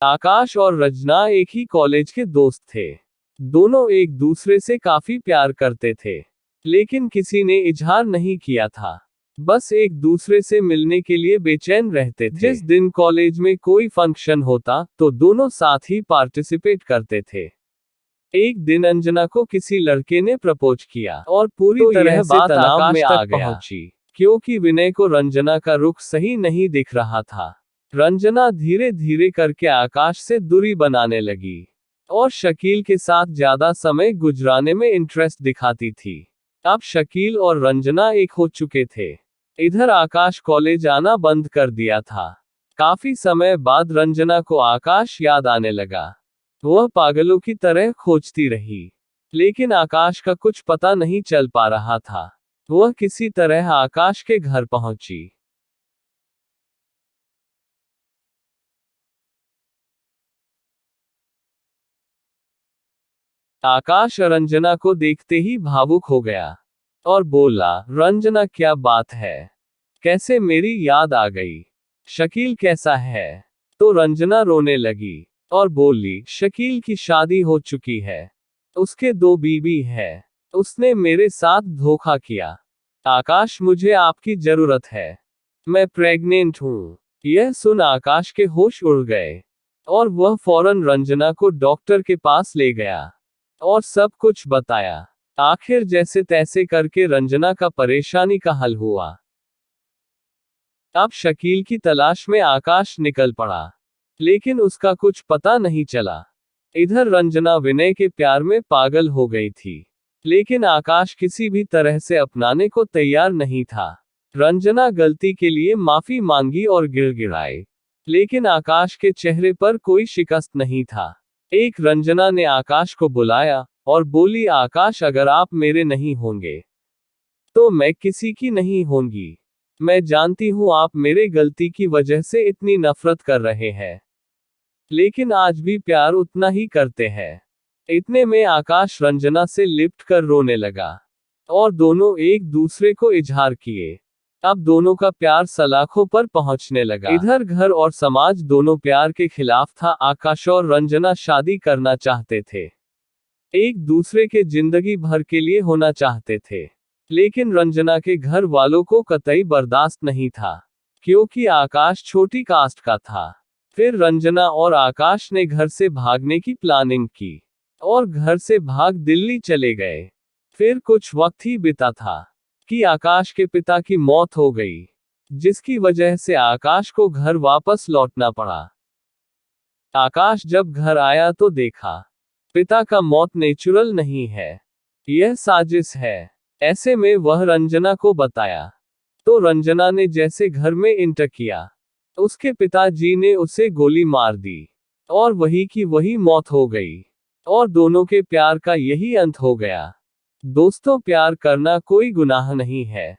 आकाश और रंजना एक ही कॉलेज के दोस्त थे। दोनों एक दूसरे से काफी प्यार करते थे, लेकिन किसी ने इजहार नहीं किया था। बस एक दूसरे से मिलने के लिए बेचैन रहते थे। जिस दिन कॉलेज में कोई फंक्शन होता तो दोनों साथ ही पार्टिसिपेट करते थे। एक दिन अंजना को किसी लड़के ने प्रपोज किया और पूरी तरह से तनाव में आ पहुंची, क्योंकि विनय को रंजना का रुख सही नहीं दिख रहा था। रंजना धीरे धीरे करके आकाश से दूरी बनाने लगी और शकील के साथ ज्यादा समय गुजराने में इंटरेस्ट दिखाती थी। अब शकील और रंजना एक हो चुके थे। इधर आकाश कॉलेज आना बंद कर दिया था। काफी समय बाद रंजना को आकाश याद आने लगा। वह पागलों की तरह खोजती रही, लेकिन आकाश का कुछ पता नहीं चल पा रहा था। वह किसी तरह आकाश के घर पहुंची। आकाश रंजना को देखते ही भावुक हो गया और बोला, रंजना क्या बात है, कैसे मेरी याद आ गई? शकील कैसा है? तो रंजना रोने लगी और बोली, शकील की शादी हो चुकी है, उसके 2 बीवी है, उसने मेरे साथ धोखा किया। आकाश मुझे आपकी जरूरत है, मैं प्रेग्नेंट हूँ। यह सुन आकाश के होश उड़ गए और वह फौरन रंजना को डॉक्टर के पास ले गया और सब कुछ बताया। आखिर जैसे तैसे करके रंजना का परेशानी का हल हुआ। अब शकील की तलाश में आकाश निकल पड़ा, लेकिन उसका कुछ पता नहीं चला। इधर रंजना विनय के प्यार में पागल हो गई थी, लेकिन आकाश किसी भी तरह से अपनाने को तैयार नहीं था। रंजना गलती के लिए माफी मांगी और गिड़गिड़ाई, लेकिन आकाश के चेहरे पर कोई शिकस्त नहीं था। एक रंजना ने आकाश को बुलाया और बोली, आकाश अगर आप मेरे नहीं होंगे तो मैं किसी की नहीं होंगी। मैं जानती हूँ आप मेरे गलती की वजह से इतनी नफरत कर रहे हैं, लेकिन आज भी प्यार उतना ही करते हैं। इतने में आकाश रंजना से लिपट कर रोने लगा और दोनों एक दूसरे को इजहार किए। अब दोनों का प्यार सलाखों पर पहुंचने लगा। इधर घर और समाज दोनों प्यार के खिलाफ था। आकाश और रंजना शादी करना चाहते थे, एक दूसरे के जिंदगी भर के लिए होना चाहते थे, लेकिन रंजना के घर वालों को कतई बर्दाश्त नहीं था, क्योंकि आकाश छोटी कास्ट का था। फिर रंजना और आकाश ने घर से भागने की प्लानिंग की और घर से भाग दिल्ली चले गए। फिर कुछ वक्त ही बीता था कि आकाश के पिता की मौत हो गई, जिसकी वजह से आकाश को घर वापस लौटना पड़ा। आकाश जब घर आया तो देखा पिता का मौत नेचुरल नहीं है, यह साजिश है। ऐसे में वह रंजना को बताया, तो रंजना ने जैसे घर में इंटर किया, उसके पिताजी ने उसे गोली मार दी और वही की वही मौत हो गई और दोनों के प्यार का यही अंत हो गया। दोस्तों, प्यार करना कोई गुनाह नहीं है।